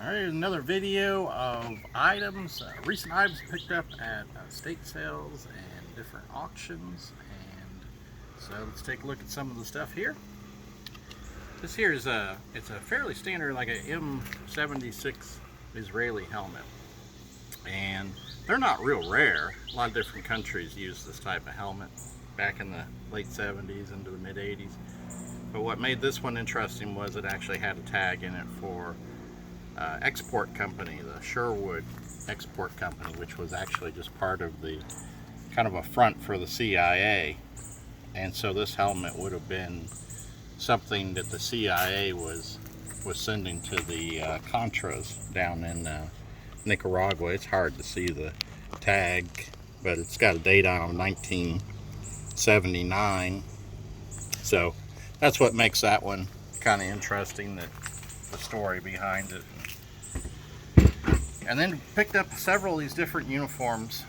Alright, another video of items, recent items picked up at estate sales and different auctions. And so let's take a look at some of the stuff here. This here is it's a fairly standard, like a M76 Israeli helmet. And they're not real rare. A lot of different countries use this type of helmet back in the late 70s into the mid 80s. But what made this one interesting was it actually had a tag in it for export company, the Sherwood Export Company, which was actually just part of the kind of a front for the CIA. And so this helmet would have been something that the CIA was sending to the contras down in Nicaragua. It's hard to see the tag, but it's got a date on it, 1979. So that's what makes that one kind of interesting, that the story behind it. And then picked up several of these different uniforms.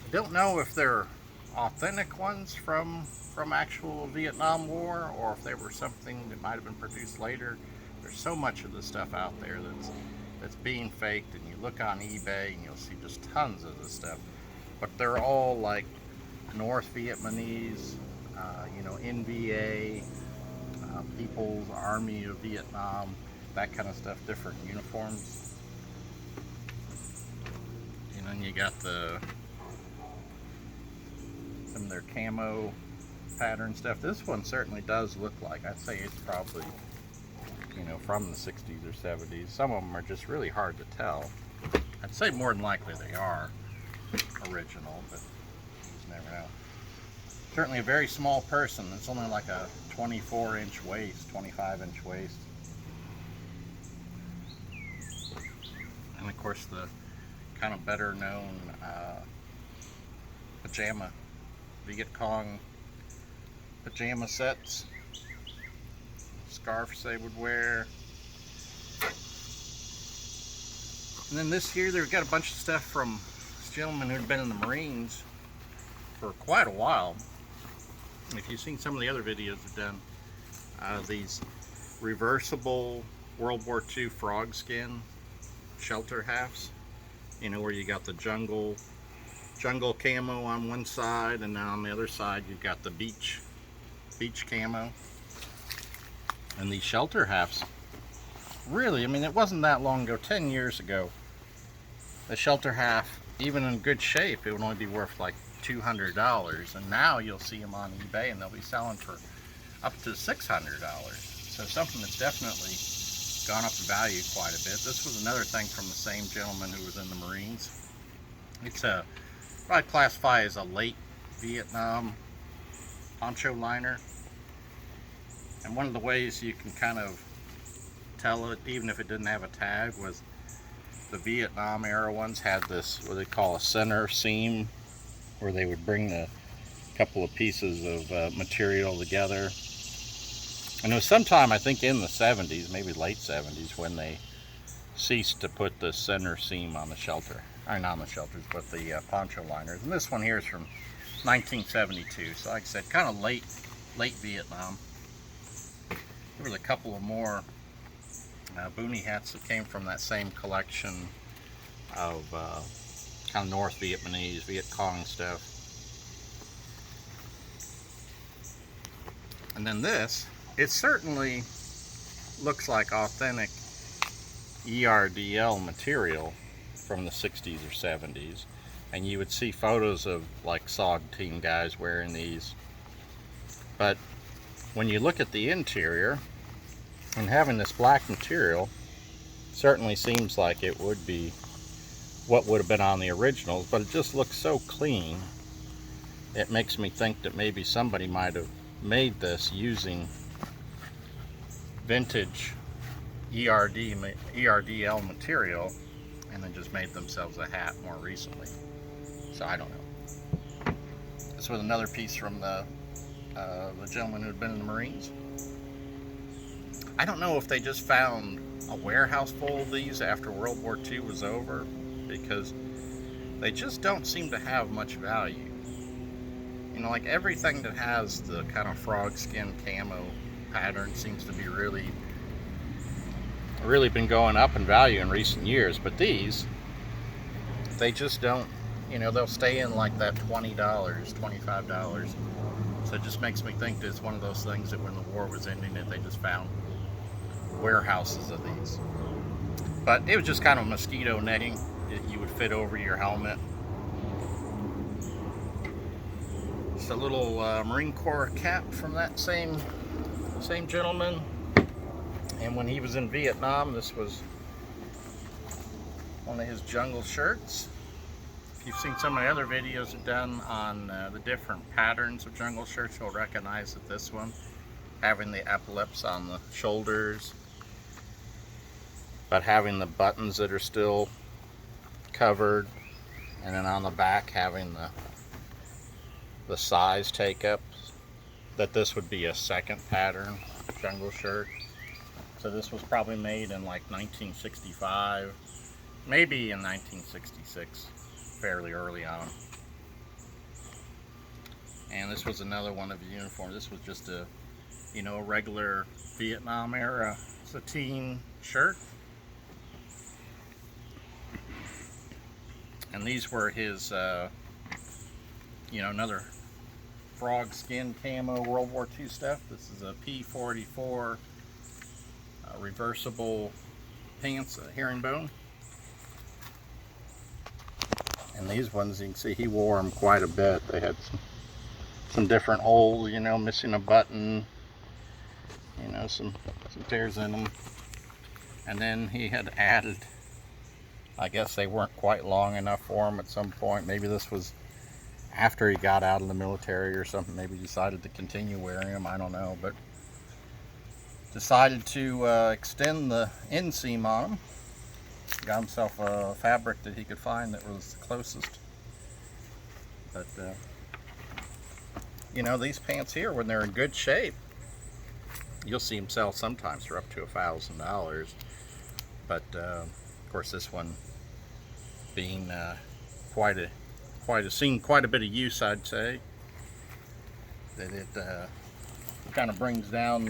I don't know if they're authentic ones from actual Vietnam War, or if they were something that might have been produced later. There's so much of this stuff out there that's being faked, and you look on eBay and you'll see just tons of this stuff. But they're all like North Vietnamese, NVA, People's Army of Vietnam, that kind of stuff, different uniforms. And then you got some of their camo pattern stuff. This one certainly does look like, I'd say it's probably, from the 60s or 70s. Some of them are just really hard to tell. I'd say more than likely they are original, but you just never know. Certainly a very small person. It's only like a 24-inch waist, 25-inch waist. And of course the kind of better known pajama, Viet Cong pajama sets, scarves they would wear. And then this here, they've got a bunch of stuff from this gentleman who'd been in the Marines for quite a while. If you've seen some of the other videos I've done, these reversible World War II frogskin shelter halves, where you got the jungle camo on one side, and then on the other side you've got the beach camo. And these shelter halves, really, it wasn't that long ago, 10 years ago, the shelter half, even in good shape, it would only be worth like $200, and now you'll see them on eBay and they'll be selling for up to $600. So something that's definitely gone up in value quite a bit. This was another thing from the same gentleman who was in the Marines. It's what I'd classify as a late Vietnam poncho liner. And one of the ways you can kind of tell it, even if it didn't have a tag, was the Vietnam era ones had this, what they call a center seam, where they would bring a couple of pieces of material together. And it was sometime, I think in the 70s, maybe late 70s, when they ceased to put the center seam on the shelter. Or not on the shelters, but the poncho liners. And this one here is from 1972. So like I said, kind of late Vietnam. There was a couple of more boonie hats that came from that same collection of kind of North Vietnamese, Viet Cong stuff. And then this, it certainly looks like authentic ERDL material from the 60s or 70s. And you would see photos of like SOG team guys wearing these. But when you look at the interior, and having this black material, certainly seems like it would be what would have been on the originals, but it just looks so clean. It makes me think that maybe somebody might have made this using vintage ERDL material and then just made themselves a hat more recently. So I don't know. This was another piece from the gentleman who had been in the Marines. I don't know if they just found a warehouse full of these after World War II was over, because they just don't seem to have much value. Like everything that has the kind of frog skin camo pattern seems to be really really been going up in value in recent years, but these, they just don't, you know, they'll stay in like that $20, $25. So it just makes me think that it's one of those things that when the war was ending, that they just found warehouses of these. But it was just kind of mosquito netting that you would fit over your helmet. Just a little Marine Corps cap from that same gentleman. And when he was in Vietnam, this was one of his jungle shirts. If you've seen some of my other videos I've done on the different patterns of jungle shirts, you'll recognize that this one, having the epaulets on the shoulders, but having the buttons that are still covered, and then on the back having the size take up, that this would be a second pattern jungle shirt. So this was probably made in like 1965, maybe in 1966, fairly early on. And this was another one of the uniforms. This was just a, you know, a regular Vietnam era sateen shirt. And these were his, you know, another Frogskin Camo World War II stuff. This is a P44 reversible pants, herringbone. And these ones, you can see he wore them quite a bit. They had some different holes, you know, missing a button, you know, some tears in them. And then he had added, I guess they weren't quite long enough for him at some point. Maybe this was after he got out of the military or something. Maybe he decided to continue wearing them, I don't know. But decided to extend the inseam on them. Got himself a fabric that he could find that was the closest. But you know, these pants here, when they're in good shape, you'll see them sell sometimes for up to $1,000. But of course, this one being seen quite a bit of use, I'd say, that it kind of brings down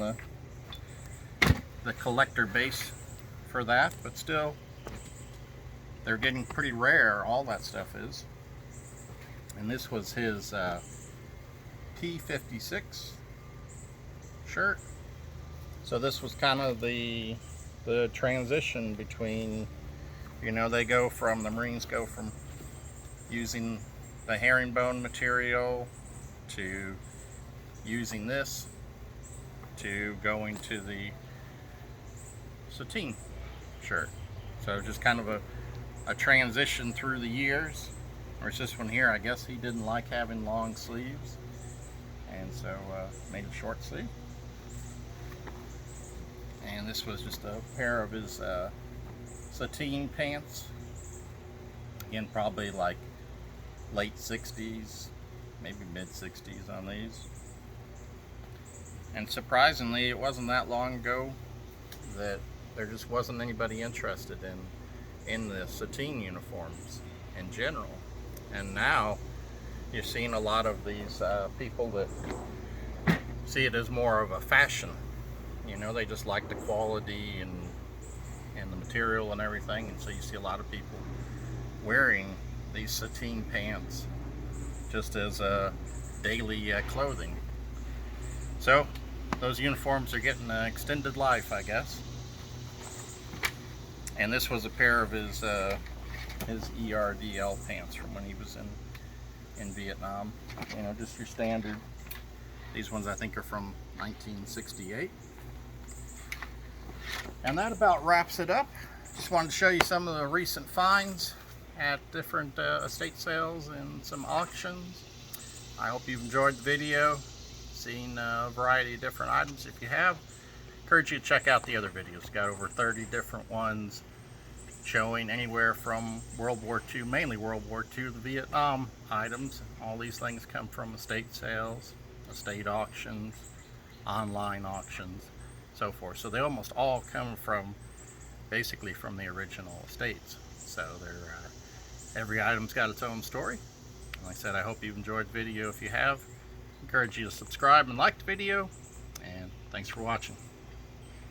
the collector base for that. But still, they're getting pretty rare, all that stuff is. And this was his P56 shirt. So this was kind of the transition between, you know, the Marines go from using the herringbone material to using this to going to the sateen shirt. So just kind of a transition through the years. Whereas this one here, I guess he didn't like having long sleeves, and so made a short sleeve. And this was just a pair of his sateen pants. Again, probably like late 60s, maybe mid 60s on these. And surprisingly, it wasn't that long ago that there just wasn't anybody interested in the sateen uniforms in general. And now you're seeing a lot of these people that see it as more of a fashion. You know, they just like the quality and the material and everything, and so you see a lot of people wearing these sateen pants just as daily clothing. So those uniforms are getting an extended life, I guess. And this was a pair of his ERDL pants from when he was in Vietnam. You know, just your standard. These ones I think are from 1968. And that about wraps it up. Just wanted to show you some of the recent finds at different estate sales and some auctions. I hope you've enjoyed the video, seen a variety of different items. If you have, encourage you to check out the other videos. Got over 30 different ones showing anywhere from World War II, mainly World War II, to Vietnam items. All these things come from estate sales, estate auctions, online auctions, so forth. So they almost all come from, basically from the original estates. So they're, every item's got its own story. Like I said, I hope you've enjoyed the video. If you have, encourage you to subscribe and like the video, and thanks for watching.